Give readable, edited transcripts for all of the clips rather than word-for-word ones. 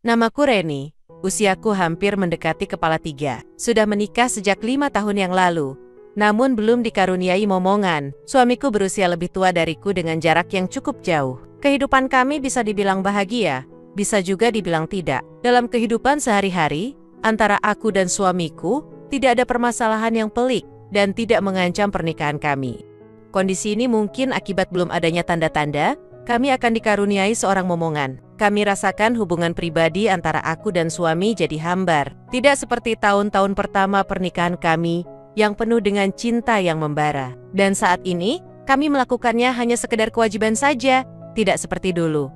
Namaku Reni. Usiaku hampir mendekati kepala 3. Sudah menikah sejak 5 tahun yang lalu. Namun belum dikaruniai momongan. Suamiku berusia lebih tua dariku dengan jarak yang cukup jauh. Kehidupan kami bisa dibilang bahagia, bisa juga dibilang tidak. Dalam kehidupan sehari-hari, antara aku dan suamiku, tidak ada permasalahan yang pelik dan tidak mengancam pernikahan kami. Kondisi ini mungkin akibat belum adanya tanda-tanda kami akan dikaruniai seorang momongan. Kami rasakan hubungan pribadi antara aku dan suami jadi hambar. Tidak seperti tahun-tahun pertama pernikahan kami yang penuh dengan cinta yang membara. Dan saat ini, kami melakukannya hanya sekedar kewajiban saja, tidak seperti dulu.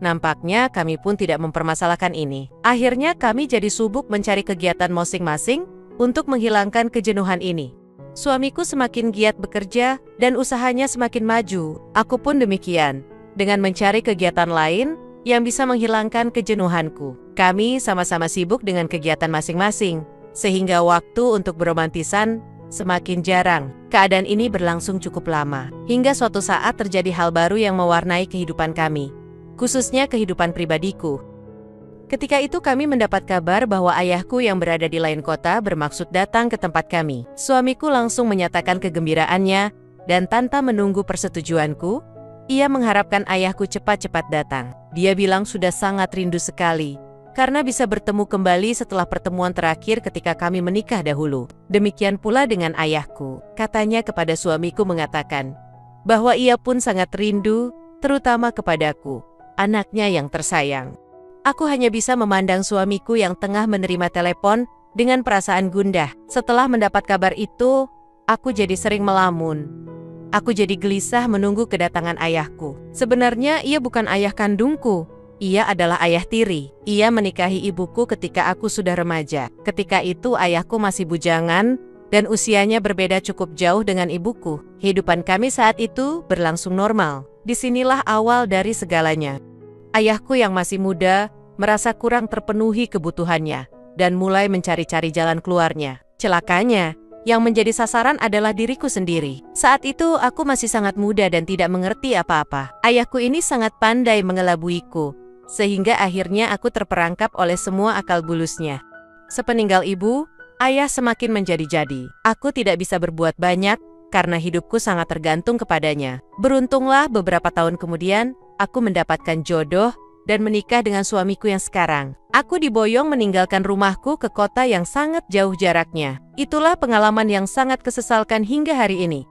Nampaknya kami pun tidak mempermasalahkan ini. Akhirnya kami jadi sibuk mencari kegiatan masing-masing untuk menghilangkan kejenuhan ini. Suamiku semakin giat bekerja dan usahanya semakin maju. Aku pun demikian, dengan mencari kegiatan lain yang bisa menghilangkan kejenuhanku. Kami sama-sama sibuk dengan kegiatan masing-masing, sehingga waktu untuk beromantisan semakin jarang. Keadaan ini berlangsung cukup lama, hingga suatu saat terjadi hal baru yang mewarnai kehidupan kami, khususnya kehidupan pribadiku. Ketika itu kami mendapat kabar bahwa ayahku yang berada di lain kota bermaksud datang ke tempat kami. Suamiku langsung menyatakan kegembiraannya, dan tanpa menunggu persetujuanku, ia mengharapkan ayahku cepat-cepat datang. Dia bilang sudah sangat rindu sekali, karena bisa bertemu kembali setelah pertemuan terakhir ketika kami menikah dahulu. Demikian pula dengan ayahku. Katanya kepada suamiku mengatakan, bahwa ia pun sangat rindu, terutama kepadaku, anaknya yang tersayang. Aku hanya bisa memandang suamiku yang tengah menerima telepon dengan perasaan gundah. Setelah mendapat kabar itu, aku jadi sering melamun. Aku jadi gelisah menunggu kedatangan ayahku. Sebenarnya ia bukan ayah kandungku. Ia adalah ayah tiri. Ia menikahi ibuku ketika aku sudah remaja. Ketika itu ayahku masih bujangan dan usianya berbeda cukup jauh dengan ibuku. Kehidupan kami saat itu berlangsung normal. Disinilah awal dari segalanya. Ayahku yang masih muda merasa kurang terpenuhi kebutuhannya dan mulai mencari-cari jalan keluarnya. Celakanya, yang menjadi sasaran adalah diriku sendiri. Saat itu aku masih sangat muda dan tidak mengerti apa-apa. Ayahku ini sangat pandai mengelabuiku, sehingga akhirnya aku terperangkap oleh semua akal bulusnya. Sepeninggal ibu, ayah semakin menjadi-jadi. Aku tidak bisa berbuat banyak karena hidupku sangat tergantung kepadanya. Beruntunglah beberapa tahun kemudian, aku mendapatkan jodoh dan menikah dengan suamiku yang sekarang. Aku diboyong meninggalkan rumahku ke kota yang sangat jauh jaraknya. Itulah pengalaman yang sangat kesesalkan hingga hari ini.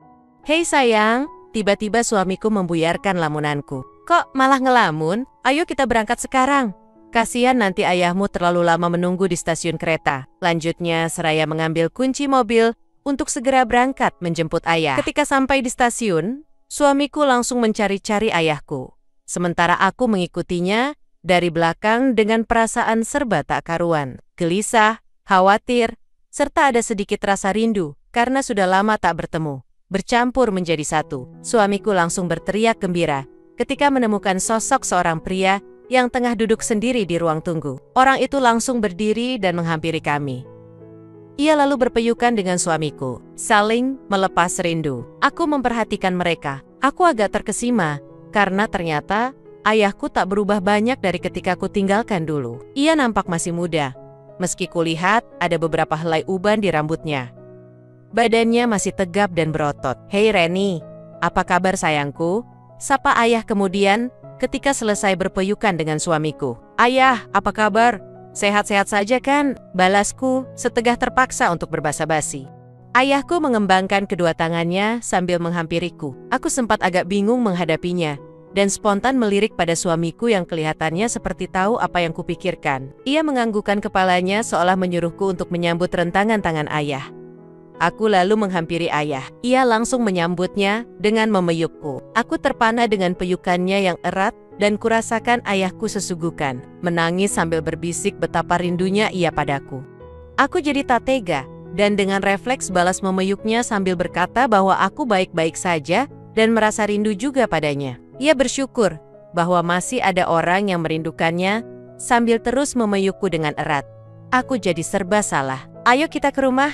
Hei sayang, tiba-tiba suamiku membuyarkan lamunanku. Kok malah ngelamun? Ayo kita berangkat sekarang. Kasihan nanti ayahmu terlalu lama menunggu di stasiun kereta. Lanjutnya, seraya mengambil kunci mobil untuk segera berangkat menjemput ayah. Ketika sampai di stasiun, suamiku langsung mencari-cari ayahku. Sementara aku mengikutinya dari belakang dengan perasaan serba tak karuan, gelisah, khawatir, serta ada sedikit rasa rindu karena sudah lama tak bertemu. Bercampur menjadi satu, suamiku langsung berteriak gembira ketika menemukan sosok seorang pria yang tengah duduk sendiri di ruang tunggu. Orang itu langsung berdiri dan menghampiri kami. Ia lalu berpeyukan dengan suamiku, saling melepas rindu. Aku memperhatikan mereka. Aku agak terkesima, karena ternyata ayahku tak berubah banyak dari ketika ku tinggalkan dulu. Ia nampak masih muda, meski kulihat ada beberapa helai uban di rambutnya. Badannya masih tegap dan berotot. Hei Reni, apa kabar sayangku? Sapa ayah kemudian ketika selesai berpeyukan dengan suamiku. Ayah, apa kabar? Sehat-sehat saja kan? Balasku setegah terpaksa untuk berbasa-basi. Ayahku mengembangkan kedua tangannya sambil menghampiriku. Aku sempat agak bingung menghadapinya, dan spontan melirik pada suamiku yang kelihatannya seperti tahu apa yang kupikirkan. Ia menganggukkan kepalanya seolah menyuruhku untuk menyambut rentangan tangan ayah. Aku lalu menghampiri ayah. Ia langsung menyambutnya dengan memeyukku. Aku terpana dengan peyukannya yang erat, dan kurasakan ayahku sesugukan, menangis sambil berbisik betapa rindunya ia padaku. Aku jadi tak tega, dan dengan refleks balas memeyuknya sambil berkata bahwa aku baik-baik saja dan merasa rindu juga padanya. Ia bersyukur bahwa masih ada orang yang merindukannya sambil terus memeyukku dengan erat. Aku jadi serba salah. Ayo kita ke rumah,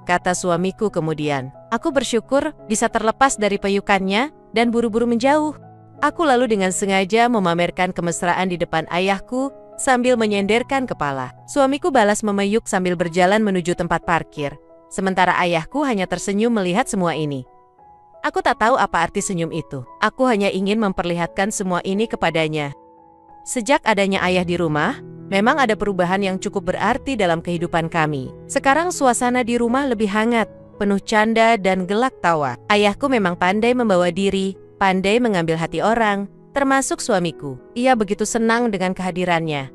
kata suamiku kemudian. Aku bersyukur bisa terlepas dari peyukannya dan buru-buru menjauh. Aku lalu dengan sengaja memamerkan kemesraan di depan ayahku sambil menyenderkan kepala. Suamiku balas memeyuk sambil berjalan menuju tempat parkir. Sementara ayahku hanya tersenyum melihat semua ini. Aku tak tahu apa arti senyum itu. Aku hanya ingin memperlihatkan semua ini kepadanya. Sejak adanya ayah di rumah, memang ada perubahan yang cukup berarti dalam kehidupan kami. Sekarang suasana di rumah lebih hangat, penuh canda dan gelak tawa. Ayahku memang pandai membawa diri, pandai mengambil hati orang, termasuk suamiku. Ia begitu senang dengan kehadirannya.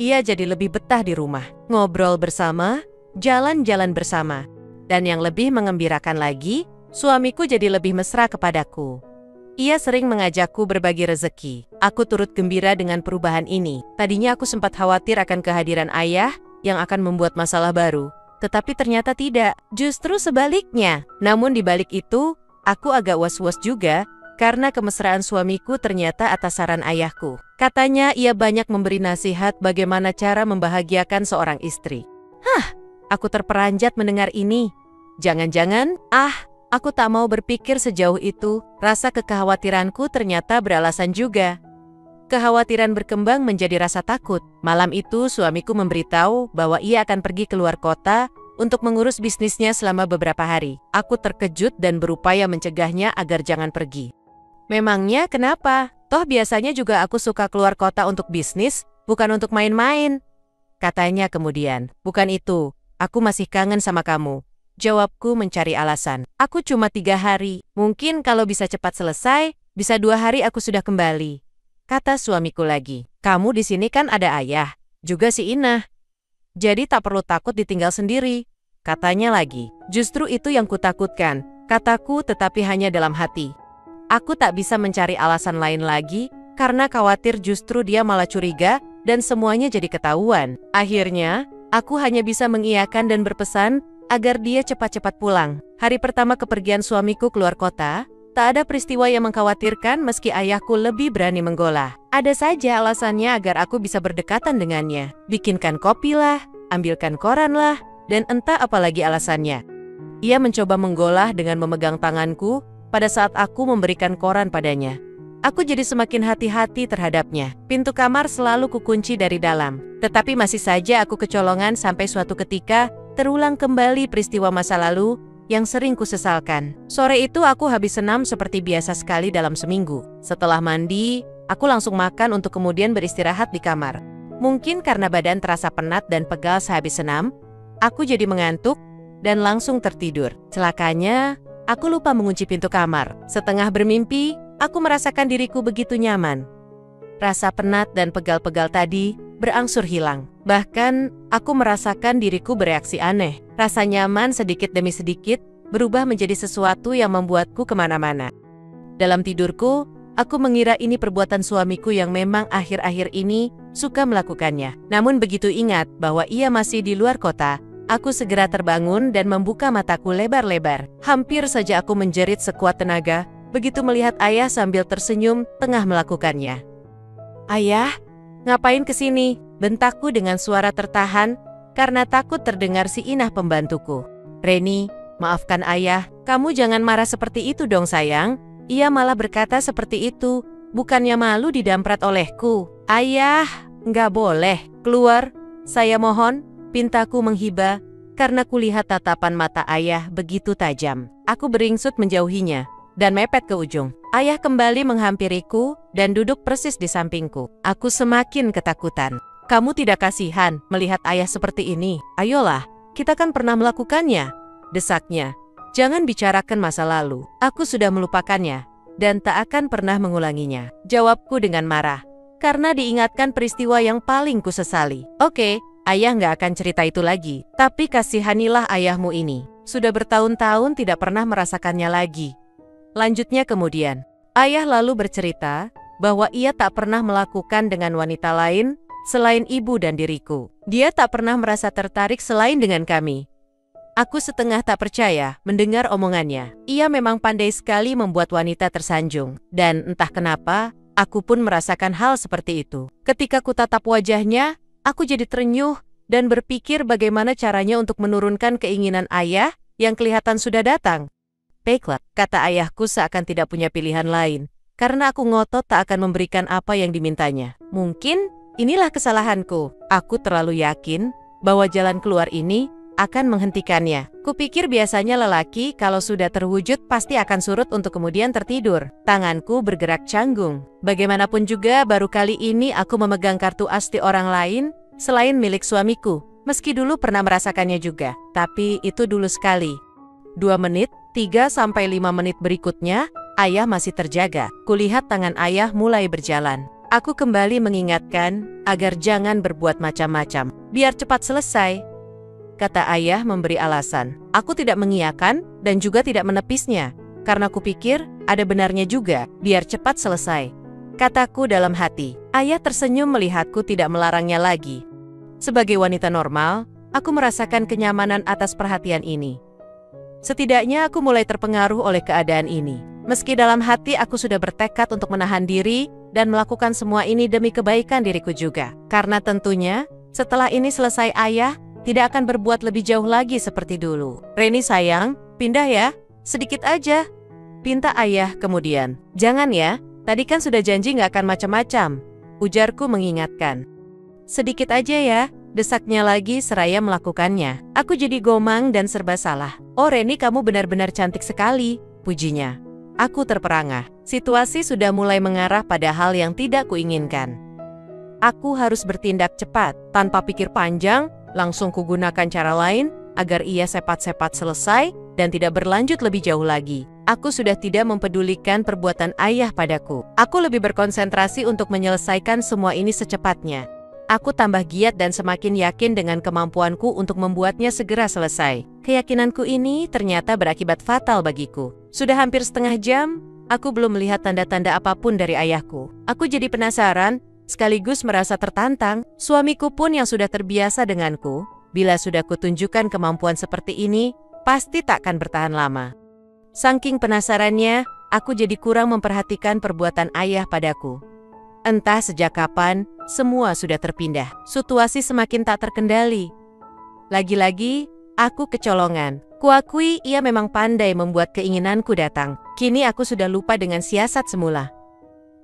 Ia jadi lebih betah di rumah, ngobrol bersama, jalan-jalan bersama. Dan yang lebih mengembirakan lagi, suamiku jadi lebih mesra kepadaku. Ia sering mengajakku berbagi rezeki. Aku turut gembira dengan perubahan ini. Tadinya aku sempat khawatir akan kehadiran ayah yang akan membuat masalah baru. Tetapi ternyata tidak, justru sebaliknya. Namun di balik itu, aku agak was-was juga, karena kemesraan suamiku ternyata atas saran ayahku. Katanya ia banyak memberi nasihat bagaimana cara membahagiakan seorang istri. Aku terperanjat mendengar ini. Jangan-jangan, aku tak mau berpikir sejauh itu. Rasa kekhawatiranku ternyata beralasan juga. Kekhawatiran berkembang menjadi rasa takut. Malam itu suamiku memberitahu bahwa ia akan pergi keluar kota untuk mengurus bisnisnya selama beberapa hari. Aku terkejut dan berupaya mencegahnya agar jangan pergi. Memangnya kenapa? Toh biasanya juga aku suka keluar kota untuk bisnis, bukan untuk main-main. Katanya kemudian, bukan itu, aku masih kangen sama kamu. Jawabku mencari alasan. Aku cuma 3 hari, mungkin kalau bisa cepat selesai, bisa 2 hari aku sudah kembali. Kata suamiku lagi, kamu di sini kan ada ayah, juga si Inah. Jadi tak perlu takut ditinggal sendiri. Katanya lagi, justru itu yang kutakutkan, kataku tetapi hanya dalam hati. Aku tak bisa mencari alasan lain lagi, karena khawatir justru dia malah curiga, dan semuanya jadi ketahuan. Akhirnya, aku hanya bisa mengiyakan dan berpesan, agar dia cepat-cepat pulang. Hari pertama kepergian suamiku keluar kota, tak ada peristiwa yang mengkhawatirkan meski ayahku lebih berani menggolah. Ada saja alasannya agar aku bisa berdekatan dengannya. Bikinkan kopi lah, ambilkan koran lah, dan entah apa lagi alasannya. Ia mencoba menggolah dengan memegang tanganku, pada saat aku memberikan koran padanya. Aku jadi semakin hati-hati terhadapnya. Pintu kamar selalu kukunci dari dalam. Tetapi masih saja aku kecolongan sampai suatu ketika, terulang kembali peristiwa masa lalu yang sering kusesalkan. Sore itu aku habis senam seperti biasa sekali dalam seminggu. Setelah mandi, aku langsung makan untuk kemudian beristirahat di kamar. Mungkin karena badan terasa penat dan pegal sehabis senam, aku jadi mengantuk dan langsung tertidur. Celakanya, aku lupa mengunci pintu kamar. Setengah bermimpi, aku merasakan diriku begitu nyaman. Rasa penat dan pegal-pegal tadi berangsur hilang. Bahkan, aku merasakan diriku bereaksi aneh. Rasa nyaman sedikit demi sedikit berubah menjadi sesuatu yang membuatku kemana-mana. Dalam tidurku, aku mengira ini perbuatan suamiku yang memang akhir-akhir ini suka melakukannya. Namun begitu ingat bahwa ia masih di luar kota, aku segera terbangun dan membuka mataku lebar-lebar. Hampir saja aku menjerit sekuat tenaga, begitu melihat ayah sambil tersenyum tengah melakukannya. Ayah, ngapain kesini? Bentakku dengan suara tertahan, karena takut terdengar si Inah pembantuku. Reni, maafkan ayah, kamu jangan marah seperti itu dong sayang. Ia malah berkata seperti itu, bukannya malu didamprat olehku. Ayah, nggak boleh, keluar, saya mohon, pintaku menghibah, karena kulihat tatapan mata ayah begitu tajam. Aku beringsut menjauhinya, dan mepet ke ujung. Ayah kembali menghampiriku, dan duduk persis di sampingku. Aku semakin ketakutan. Kamu tidak kasihan melihat ayah seperti ini? Ayolah, kita kan pernah melakukannya, desaknya. Jangan bicarakan masa lalu, aku sudah melupakannya, dan tak akan pernah mengulanginya. Jawabku dengan marah, karena diingatkan peristiwa yang paling kusesali. Oke, ayah nggak akan cerita itu lagi, tapi kasihanilah ayahmu ini. Sudah bertahun-tahun tidak pernah merasakannya lagi. Lanjutnya kemudian, ayah lalu bercerita bahwa ia tak pernah melakukan dengan wanita lain selain ibu dan diriku. Dia tak pernah merasa tertarik selain dengan kami. Aku setengah tak percaya mendengar omongannya. Ia memang pandai sekali membuat wanita tersanjung. Dan entah kenapa, aku pun merasakan hal seperti itu. Ketika kutatap wajahnya, aku jadi terenyuh dan berpikir bagaimana caranya untuk menurunkan keinginan ayah yang kelihatan sudah datang. Baiklah, kata ayahku seakan tidak punya pilihan lain. Karena aku ngotot tak akan memberikan apa yang dimintanya. Mungkin Inilah kesalahanku. Aku terlalu yakin bahwa jalan keluar ini akan menghentikannya. Kupikir biasanya lelaki kalau sudah terwujud pasti akan surut untuk kemudian tertidur. Tanganku bergerak canggung. Bagaimanapun juga baru kali ini aku memegang kartu as di orang lain selain milik suamiku. Meski dulu pernah merasakannya juga, tapi itu dulu sekali. 2 menit, 3-5 menit berikutnya, ayah masih terjaga. Kulihat tangan ayah mulai berjalan. Aku kembali mengingatkan agar jangan berbuat macam-macam. Biar cepat selesai, kata ayah memberi alasan. Aku tidak mengiyakan dan juga tidak menepisnya, karena kupikir ada benarnya juga, biar cepat selesai. Kataku dalam hati. Ayah tersenyum melihatku tidak melarangnya lagi. Sebagai wanita normal, aku merasakan kenyamanan atas perhatian ini. Setidaknya aku mulai terpengaruh oleh keadaan ini. Meski dalam hati aku sudah bertekad untuk menahan diri dan melakukan semua ini demi kebaikan diriku juga. Karena tentunya, setelah ini selesai ayah tidak akan berbuat lebih jauh lagi seperti dulu. Reni sayang, pindah ya, sedikit aja, pinta ayah kemudian. Jangan ya, tadi kan sudah janji nggak akan macam-macam, ujarku mengingatkan. Sedikit aja ya, desaknya lagi seraya melakukannya. Aku jadi gomang dan serba salah. Oh Reni, kamu benar-benar cantik sekali, pujinya. Aku terperangah. Situasi sudah mulai mengarah pada hal yang tidak kuinginkan. Aku harus bertindak cepat, tanpa pikir panjang, langsung kugunakan cara lain agar ia sepat-sepat selesai dan tidak berlanjut lebih jauh lagi. Aku sudah tidak mempedulikan perbuatan ayah padaku. Aku lebih berkonsentrasi untuk menyelesaikan semua ini secepatnya. Aku tambah giat dan semakin yakin dengan kemampuanku untuk membuatnya segera selesai. Keyakinanku ini ternyata berakibat fatal bagiku. Sudah hampir setengah jam, aku belum melihat tanda-tanda apapun dari ayahku. Aku jadi penasaran, sekaligus merasa tertantang. Suamiku pun yang sudah terbiasa denganku, bila sudah kutunjukkan kemampuan seperti ini, pasti takkan bertahan lama. Saking penasarannya, aku jadi kurang memperhatikan perbuatan ayah padaku. Entah sejak kapan, semua sudah terpindah. Situasi semakin tak terkendali. Lagi-lagi, aku kecolongan. Kuakui ia memang pandai membuat keinginanku datang. Kini aku sudah lupa dengan siasat semula.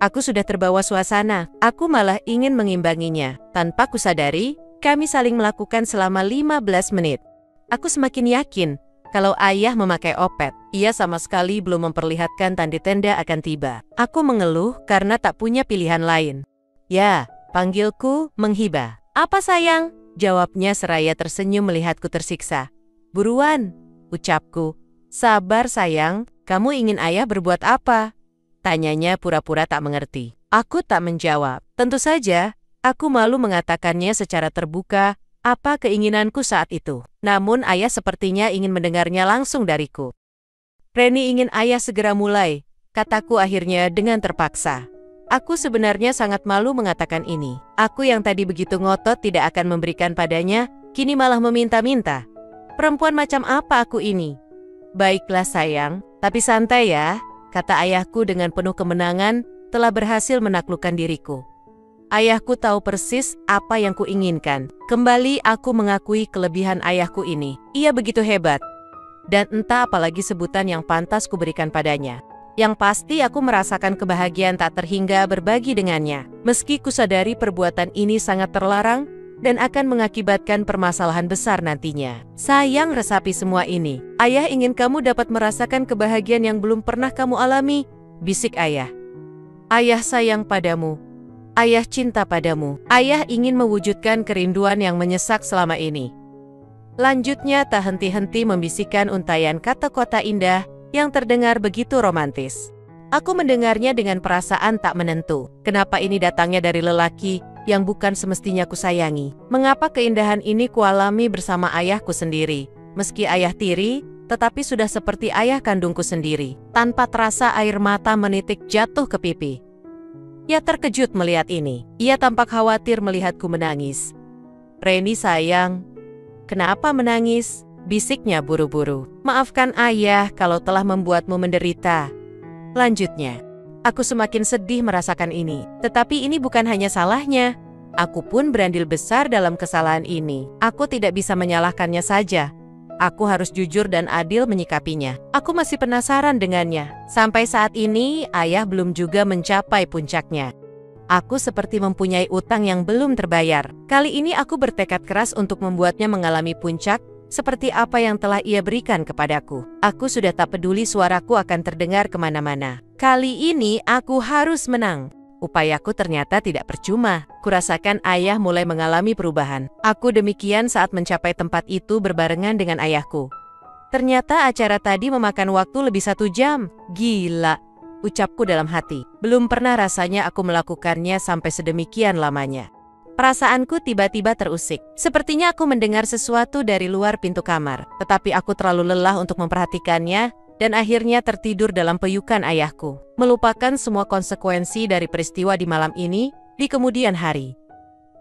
Aku sudah terbawa suasana. Aku malah ingin mengimbanginya. Tanpa kusadari, kami saling melakukan selama 15 menit. Aku semakin yakin kalau ayah memakai opet. Ia sama sekali belum memperlihatkan tanda-tanda akan tiba. Aku mengeluh karena tak punya pilihan lain. Ya, panggilku menghibah. Apa sayang? Jawabnya seraya tersenyum melihatku tersiksa. Buruan, ucapku. Sabar sayang, kamu ingin ayah berbuat apa? Tanyanya pura-pura tak mengerti. Aku tak menjawab. Tentu saja, aku malu mengatakannya secara terbuka apa keinginanku saat itu. Namun ayah sepertinya ingin mendengarnya langsung dariku. Reni ingin ayah segera mulai, kataku akhirnya dengan terpaksa. Aku sebenarnya sangat malu mengatakan ini. Aku yang tadi begitu ngotot tidak akan memberikan padanya, kini malah meminta-minta. Perempuan macam apa aku ini? Baiklah sayang, tapi santai ya, kata ayahku dengan penuh kemenangan, telah berhasil menaklukkan diriku. Ayahku tahu persis apa yang kuinginkan. Kembali aku mengakui kelebihan ayahku ini. Ia begitu hebat. Dan entah apalagi sebutan yang pantas kuberikan padanya. Yang pasti aku merasakan kebahagiaan tak terhingga berbagi dengannya. Meski kusadari perbuatan ini sangat terlarang dan akan mengakibatkan permasalahan besar nantinya. Sayang, resapi semua ini. Ayah ingin kamu dapat merasakan kebahagiaan yang belum pernah kamu alami, bisik ayah. Ayah sayang padamu. Ayah cinta padamu. Ayah ingin mewujudkan kerinduan yang menyesak selama ini. Lanjutnya tak henti-henti membisikkan untayan kata-kata indah yang terdengar begitu romantis. Aku mendengarnya dengan perasaan tak menentu. Kenapa ini datangnya dari lelaki yang bukan semestinya kusayangi? Mengapa keindahan ini kualami bersama ayahku sendiri? Meski ayah tiri, tetapi sudah seperti ayah kandungku sendiri. Tanpa terasa air mata menitik jatuh ke pipi. Ia terkejut melihat ini. Ia tampak khawatir melihatku menangis. Reni sayang, kenapa menangis? Bisiknya buru-buru. Maafkan ayah kalau telah membuatmu menderita. Lanjutnya, aku semakin sedih merasakan ini. Tetapi ini bukan hanya salahnya. Aku pun berandil besar dalam kesalahan ini. Aku tidak bisa menyalahkannya saja. Aku harus jujur dan adil menyikapinya. Aku masih penasaran dengannya. Sampai saat ini, ayah belum juga mencapai puncaknya. Aku seperti mempunyai utang yang belum terbayar. Kali ini aku bertekad keras untuk membuatnya mengalami puncak, seperti apa yang telah ia berikan kepadaku. Aku sudah tak peduli suaraku akan terdengar kemana-mana. Kali ini aku harus menang. Upayaku ternyata tidak percuma. Kurasakan ayah mulai mengalami perubahan. Aku demikian saat mencapai tempat itu berbarengan dengan ayahku. Ternyata acara tadi memakan waktu lebih 1 jam. Gila, ucapku dalam hati. Belum pernah rasanya aku melakukannya sampai sedemikian lamanya. Perasaanku tiba-tiba terusik. Sepertinya aku mendengar sesuatu dari luar pintu kamar. Tetapi aku terlalu lelah untuk memperhatikannya dan akhirnya tertidur dalam peyukan ayahku. Melupakan semua konsekuensi dari peristiwa di malam ini di kemudian hari.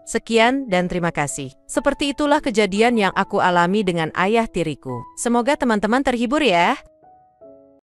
Sekian dan terima kasih. Seperti itulah kejadian yang aku alami dengan ayah tiriku. Semoga teman-teman terhibur ya.